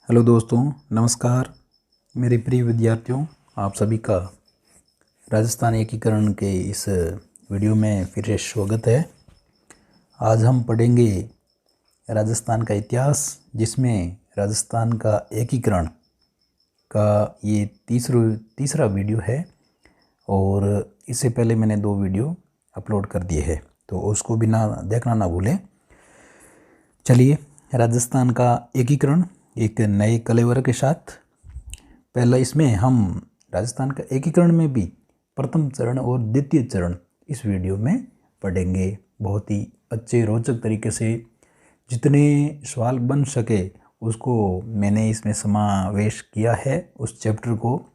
Hello दोस्तों, नमस्कार। मेरे प्रिय विद्यार्थियों, आप सभी का राजस्थान एकीकरण के इस वीडियो में फिर से स्वागत है। आज हम पढ़ेंगे राजस्थान का इतिहास, जिसमें राजस्थान का एकीकरण का ये तीसरा वीडियो है और इससे पहले मैंने 2 वीडियो अपलोड कर दिए हैं, तो उसको भी देखना ना भूलें। चलिए, राजस्थान का एकीकरण एक नए कलेवर के साथ। पहला इसमें हम राजस्थान का एकीकरण में भी प्रथम चरण और द्वितीय चरण इस वीडियो में पढ़ेंगे। बहुत ही अच्छे रोचक तरीके से जितने सवाल बन सके उसको मैंने इसमें समावेश किया है, उस चैप्टर को।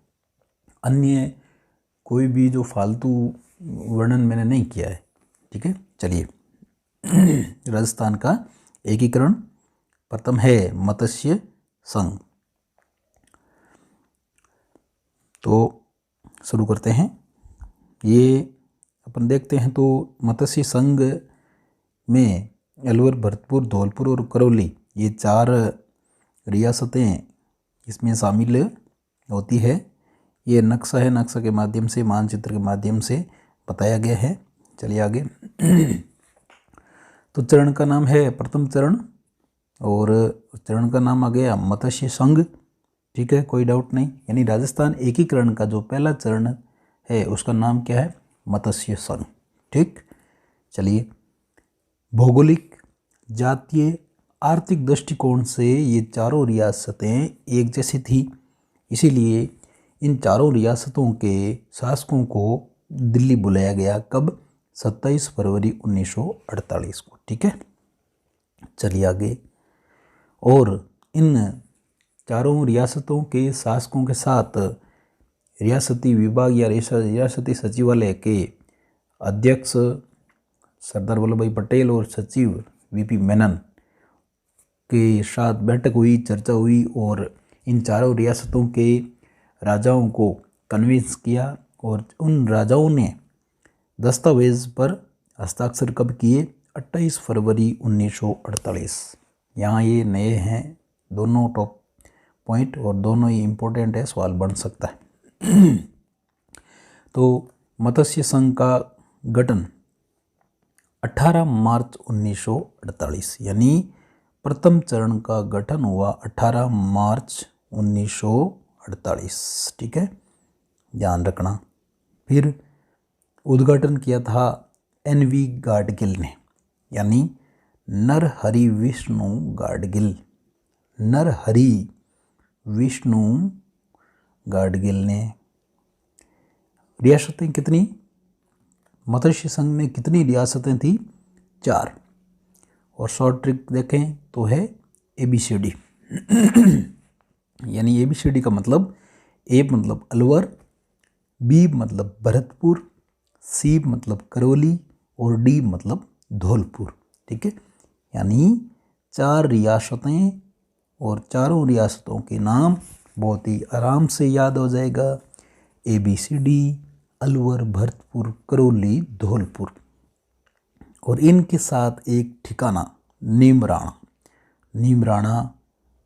अन्य कोई भी जो फालतू वर्णन मैंने नहीं किया है, ठीक है। चलिए, राजस्थान का एकीकरण प्रथम है मत्स्य संघ। तो शुरू करते हैं। ये अपन देखते हैं तो मत्स्य संघ में अलवर, भरतपुर, धौलपुर और करौली, ये 4 रियासतें इसमें शामिल होती है। ये नक्शा है, नक्शा के माध्यम से, मानचित्र के माध्यम से बताया गया है। चलिए आगे। तो चरण का नाम है प्रथम चरण और चरण का नाम आ गया मत्स्य संघ, ठीक है, कोई डाउट नहीं। यानी राजस्थान एकीकरण का जो पहला चरण है उसका नाम क्या है? मत्स्य संघ, ठीक। चलिए, भौगोलिक, जातीय, आर्थिक दृष्टिकोण से ये चारों रियासतें एक जैसी थी, इसीलिए इन चारों रियासतों के शासकों को दिल्ली बुलाया गया। कब? 27 फरवरी 1948 को, ठीक है। चलिए आगे। और इन चारों रियासतों के शासकों के साथ रियासती विभाग या रियासती सचिवालय के अध्यक्ष सरदार वल्लभ भाई पटेल और सचिव वीपी मेनन के साथ बैठक हुई, चर्चा हुई और इन चारों रियासतों के राजाओं को कन्विंस किया और उन राजाओं ने दस्तावेज पर हस्ताक्षर कब किए? 28 फरवरी 1948। यहाँ ये नए हैं दोनों टॉप पॉइंट और दोनों ही इम्पोर्टेंट है, सवाल बन सकता है। तो मत्स्य संघ का गठन 18 मार्च 1948, यानी प्रथम चरण का गठन हुआ 18 मार्च 1948, ठीक है, ध्यान रखना। फिर उद्घाटन किया था NV गाडगिल ने, यानी नरहरि विष्णु गाडगिल। नरहरि विष्णु गाडगिल ने। रियासतें कितनी? मत्स्य संघ में कितनी रियासतें थी? 4। और शॉर्ट ट्रिक देखें तो है ABCD। यानी ABCD का मतलब A मतलब अलवर, B मतलब भरतपुर, C मतलब करौली और D मतलब धौलपुर, ठीक है। यानी 4 रियासतें और चारों रियासतों के नाम बहुत ही आराम से याद हो जाएगा। ABCD, अलवर, भरतपुर, करौली, धौलपुर। और इनके साथ एक ठिकाना नीमराणा। नीमराणा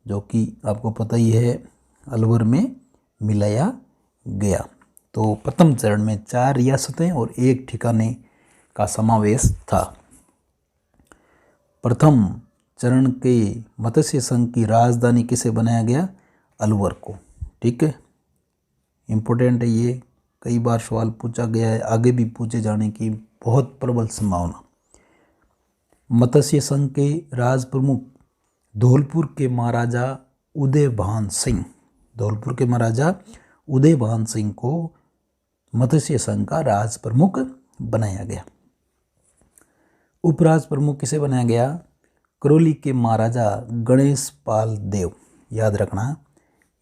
जो कि आपको पता ही है, अलवर में मिलाया गया। तो प्रथम चरण में 4 रियासतें और एक ठिकाने का समावेश था। प्रथम चरण के मत्स्य संघ की राजधानी किसे बनाया गया? अलवर को, ठीक है। इम्पोर्टेंट है ये, कई बार सवाल पूछा गया है, आगे भी पूछे जाने की बहुत प्रबल संभावना। मत्स्य संघ के राज प्रमुख धौलपुर के महाराजा उदयभान सिंह। धौलपुर के महाराजा उदयभान सिंह को मत्स्य संघ का राज प्रमुख बनाया गया। उपराज प्रमुख किसे बनाया गया? करौली के महाराजा गणेश पाल देव। याद रखना,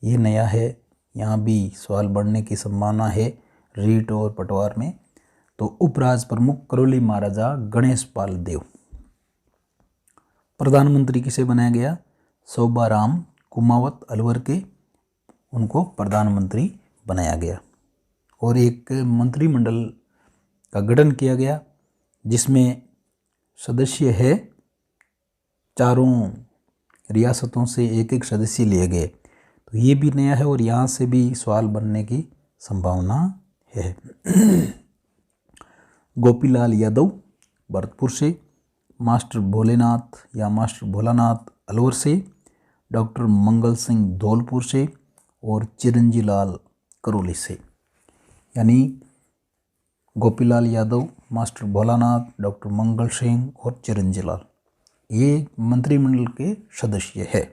ये नया है, यहाँ भी सवाल बढ़ने की संभावना है रीट और पटवार में। तो उपराज प्रमुख करौली महाराजा गणेश पाल देव। प्रधानमंत्री किसे बनाया गया? शोभाराम कुमावत अलवर के, उनको प्रधानमंत्री बनाया गया। और एक मंत्रिमंडल का गठन किया गया जिसमें सदस्य है चारों रियासतों से एक एक सदस्य लिए गए। तो ये भी नया है और यहाँ से भी सवाल बनने की संभावना है। गोपीलाल यादव भरतपुर से, मास्टर भोलेनाथ या मास्टर भोलानाथ अलवर से, डॉक्टर मंगल सिंह धौलपुर से और चिरंजी लाल करौली से। यानी गोपीलाल यादव, मास्टर भोलानाथ, डॉक्टर मंगल सिंह और चिरंजी लाल, ये मंत्रिमंडल के सदस्य है।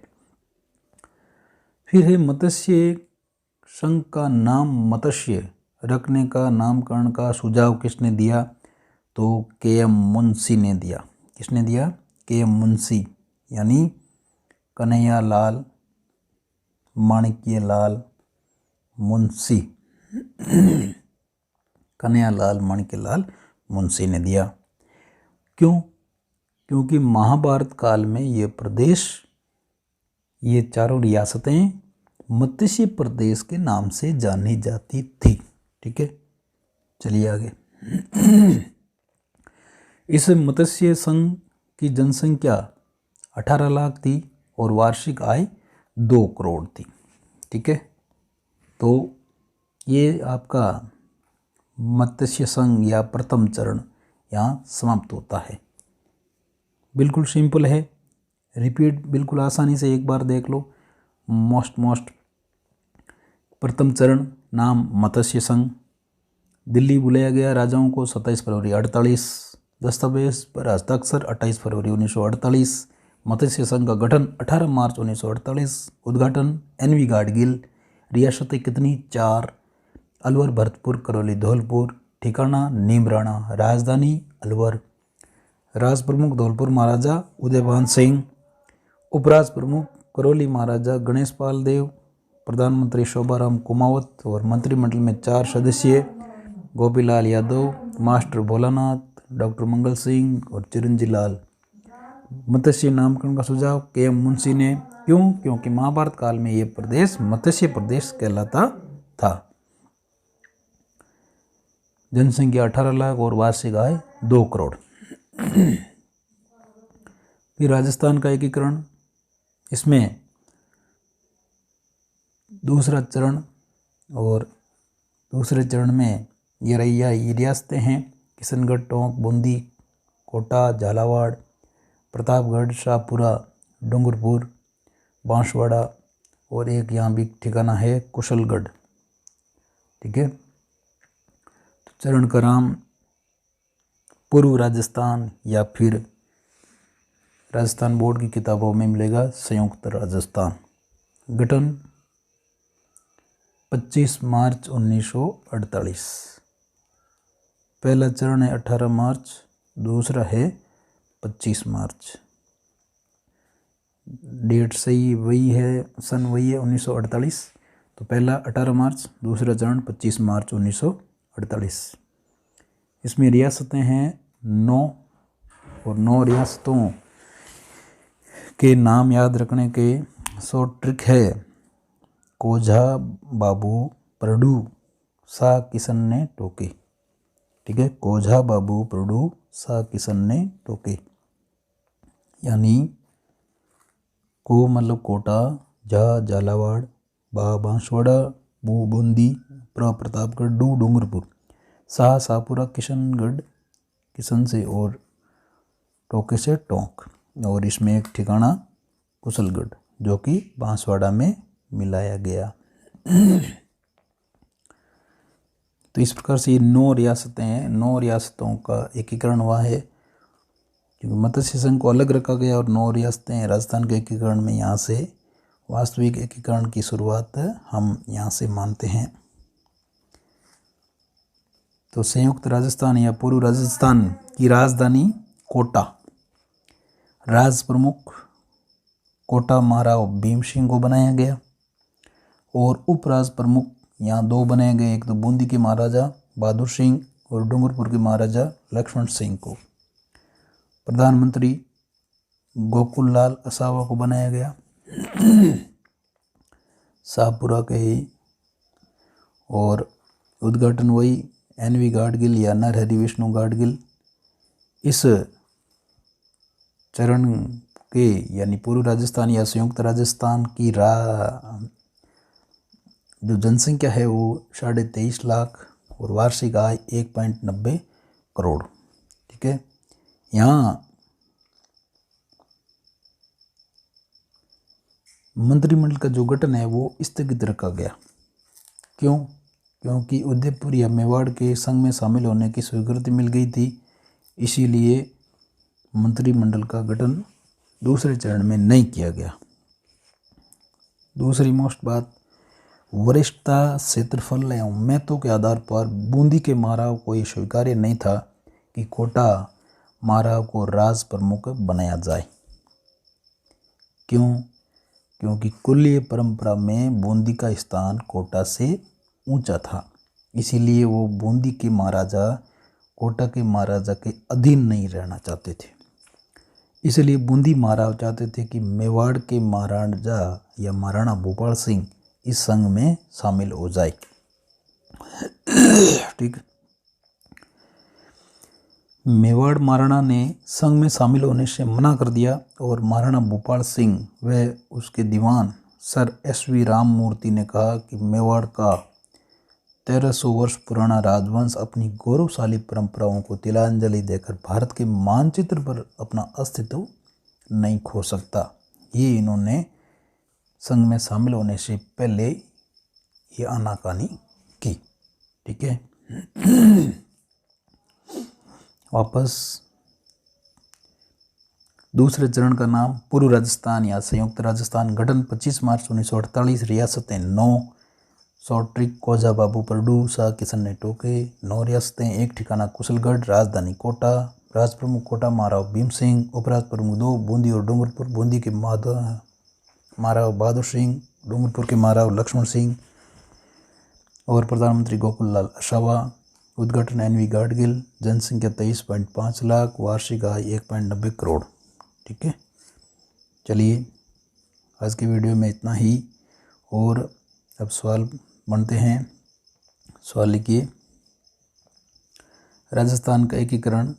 फिर है मत्स्य संघ का नाम मत्स्य रखने का नामकरण का सुझाव किसने दिया? तो के.एम. मुंशी ने दिया। किसने दिया? के.एम. मुंशी, यानी कन्हैया लाल माणिक्य लाल मुंशी। कन्हैया लाल माणिक्य लाल मुंशी ने दिया। क्यों? क्योंकि महाभारत काल में ये प्रदेश, ये चारों रियासतें मत्स्य प्रदेश के नाम से जानी जाती थी। ठीक है, चलिए आगे। इस मत्स्य संघ की जनसंख्या 18 लाख थी और वार्षिक आय 2 करोड़ थी। ठीक है, तो ये आपका मत्स्य संघ या प्रथम चरण यहाँ समाप्त होता है। बिल्कुल सिंपल है, रिपीट बिल्कुल आसानी से एक बार देख लो। मोस्ट प्रथम चरण नाम मत्स्य संघ। दिल्ली बुलाया गया राजाओं को 27 फरवरी 48। दस्तावेज पर हस्ताक्षर 28 फरवरी 1948। मत्स्य संघ का गठन 18 मार्च 1948। उद्घाटन एन.वी. गाडगिल। रियासतें कितनी? 4। अलवर, भरतपुर, करौली, धौलपुर। ठिकाना नीमराणा। राजधानी अलवर। राज प्रमुख धौलपुर महाराजा उदयभान सिंह। उपराज प्रमुख करौली महाराजा गणेश पाल देव। प्रधानमंत्री शोभाराम कुमावत और मंत्रिमंडल में 4 सदस्य गोपीलाल यादव, मास्टर भोलानाथ, डॉक्टर मंगल सिंह और चिरंजी लाल। मत्स्य नामकरण का सुझाव के.एम. मुंशी ने। क्यों? क्योंकि महाभारत काल में ये प्रदेश मत्स्य प्रदेश कहलाता था। जनसंख्या 18 लाख और वार्षिक आय 2 करोड़। फिर राजस्थान का एकीकरण, इसमें दूसरा चरण, और दूसरे चरण में ये रियासतें हैं किशनगढ़, टोंक, बूंदी, कोटा, झालावाड़, प्रतापगढ़, शाहपुरा, डूंगरपुर, बांसवाड़ा और एक यहाँ भी ठिकाना है कुशलगढ़। ठीक है, तो चरण का नाम पूर्व राजस्थान या फिर राजस्थान बोर्ड की किताबों में मिलेगा संयुक्त राजस्थान। गठन 25 मार्च 1948। पहला चरण है 18 मार्च, दूसरा है 25 मार्च। डेट सही वही है, सन वही है 1948। तो पहला 18 मार्च, दूसरा चरण 25 मार्च 1948। इसमें रियासतें हैं 9 और 9 रियासतों के नाम याद रखने के शॉर्ट ट्रिक है। कोझा बाबू परडू सा किशन ने टोके। ठीक है, कोझा बाबू परडू सा किशन ने टोके। यानी को मतलब कोटा, झा झालावाड़, बा बांसवाड़ा, बू बूंदी, प्र प्रतापगढ़, डू डूंगरपुर, सा शाहपुरा, किशनगढ़ किशन से और टोके से टोंक, और इसमें एक ठिकाना कुशलगढ़ जो कि बांसवाड़ा में मिलाया गया। तो इस प्रकार से ये 9 रियासतें हैं। 9 रियासतों का एकीकरण हुआ है क्योंकि मत्स्य संघ को अलग रखा गया और 9 रियासतें हैं। राजस्थान के एकीकरण में यहाँ से वास्तविक एकीकरण की शुरुआत हम यहाँ से मानते हैं। तो संयुक्त राजस्थान या पूर्व राजस्थान की राजधानी कोटा। राज प्रमुख कोटा महाराव भीम सिंह को बनाया गया और उपराज प्रमुख यहाँ 2 बनाए गए, एक तो बूंदी के महाराजा बहादुर सिंह और डूंगरपुर के महाराजा लक्ष्मण सिंह को। प्रधानमंत्री गोकुल लाल असावा को बनाया गया, शाहपुरा के ही, और उद्घाटन वही एन.वी. गाडगिल या नरहरि विष्णु गाडगिल। इस चरण के यानी पूर्व राजस्थान या संयुक्त राजस्थान की जो जनसंख्या है वो 23.5 लाख और वार्षिक आय 1.90 करोड़। ठीक है, यहाँ मंत्रिमंडल का जो गठन है वो स्थगित रखा गया। क्यों? क्योंकि उदयपुर या मेवाड़ के संघ में शामिल होने की स्वीकृति मिल गई थी, इसीलिए मंत्रिमंडल का गठन दूसरे चरण में नहीं किया गया। दूसरी मोस्ट बात, वरिष्ठता, क्षेत्रफल एवं महत्व के आधार पर बूंदी के महाराव को यह स्वीकार्य नहीं था कि कोटा महाराव को राज प्रमुख बनाया जाए। क्यों? क्योंकि कुलीय परंपरा में बूंदी का स्थान कोटा से ऊंचा था, इसीलिए वो बूंदी के महाराजा कोटा के महाराजा के अधीन नहीं रहना चाहते थे। इसलिए बूंदी महाराव चाहते थे कि मेवाड़ के महाराजा या महाराणा भूपाल सिंह इस संघ में शामिल हो जाए। ठीक, मेवाड़ महाराणा ने संघ में शामिल होने से मना कर दिया और महाराणा भूपाल सिंह व उसके दीवान सर SV राममूर्ति ने कहा कि मेवाड़ का 1300 वर्ष पुराना राजवंश अपनी गौरवशाली परंपराओं को तिलांजलि देकर भारत के मानचित्र पर अपना अस्तित्व नहीं खो सकता। ये इन्होंने संघ में शामिल होने से पहले ये आनाकानी की। ठीक है, वापस दूसरे चरण का नाम पूर्व राजस्थान या संयुक्त राजस्थान, गठन 25 मार्च 1948, रियासतें 9, सौट्रिक, कोजा बाबू परडू, शाह किशन ने टोके, 9 रियासतें, एक ठिकाना कुशलगढ़, राजधानी कोटा, राज प्रमुख कोटा महाराव भीम सिंह, उपराज प्रमुख 2 बूंदी और डूंगरपुर, बूंदी के महाराव बहादुर सिंह, डूंगरपुर के महाराव लक्ष्मण सिंह और प्रधानमंत्री गोकुल लाल असावा। उद्घाटन NV गाडगिल, जनसंख्या 23.5 लाख, वार्षिक आय 1.90 करोड़। ठीक है, चलिए आज की वीडियो में इतना ही और अब सवाल बनते हैं। सवाल लिखिए, राजस्थान का एकीकरण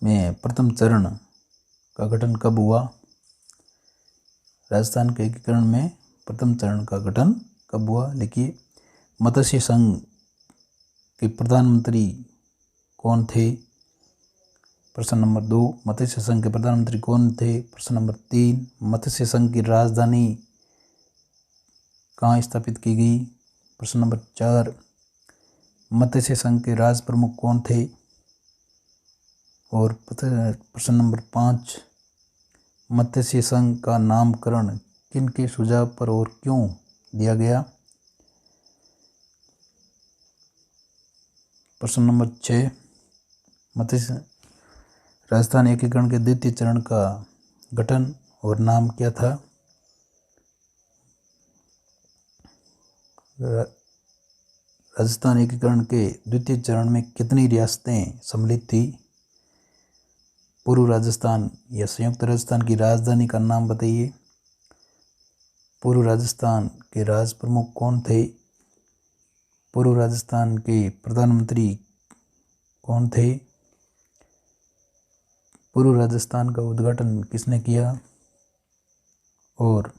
में प्रथम चरण का गठन कब हुआ? राजस्थान के एकीकरण में प्रथम चरण का गठन कब हुआ? लिखिए, मत्स्य संघ के प्रधानमंत्री कौन थे? प्रश्न नंबर 2, मत्स्य संघ के प्रधानमंत्री कौन थे? प्रश्न नंबर 3, मत्स्य संघ की राजधानी कहाँ स्थापित की गई? प्रश्न नंबर 4, मत्स्य संघ के राज प्रमुख कौन थे? और प्रश्न नंबर 5, मत्स्य संघ का नामकरण किन के सुझाव पर और क्यों दिया गया? प्रश्न नंबर 6, मत्स्य राजस्थान एकीकरण के द्वितीय चरण का गठन और नाम क्या था? राजस्थान एकीकरण के द्वितीय चरण में कितनी रियासतें सम्मिलित थी? पूर्व राजस्थान या संयुक्त राजस्थान की राजधानी का नाम बताइए। पूर्व राजस्थान के राज प्रमुख कौन थे? पूर्व राजस्थान के प्रधानमंत्री कौन थे? पूर्व राजस्थान का उद्घाटन किसने किया? और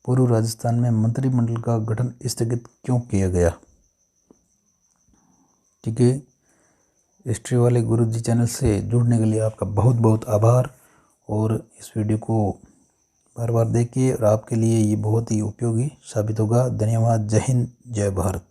पूर्व राजस्थान में मंत्रिमंडल का गठन स्थगित क्यों किया गया? ठीक है, हिस्ट्री वाले गुरुजी चैनल से जुड़ने के लिए आपका बहुत बहुत आभार और इस वीडियो को बार बार देखिए और आपके लिए ये बहुत ही उपयोगी साबित होगा। धन्यवाद। जय हिंद, जय भारत।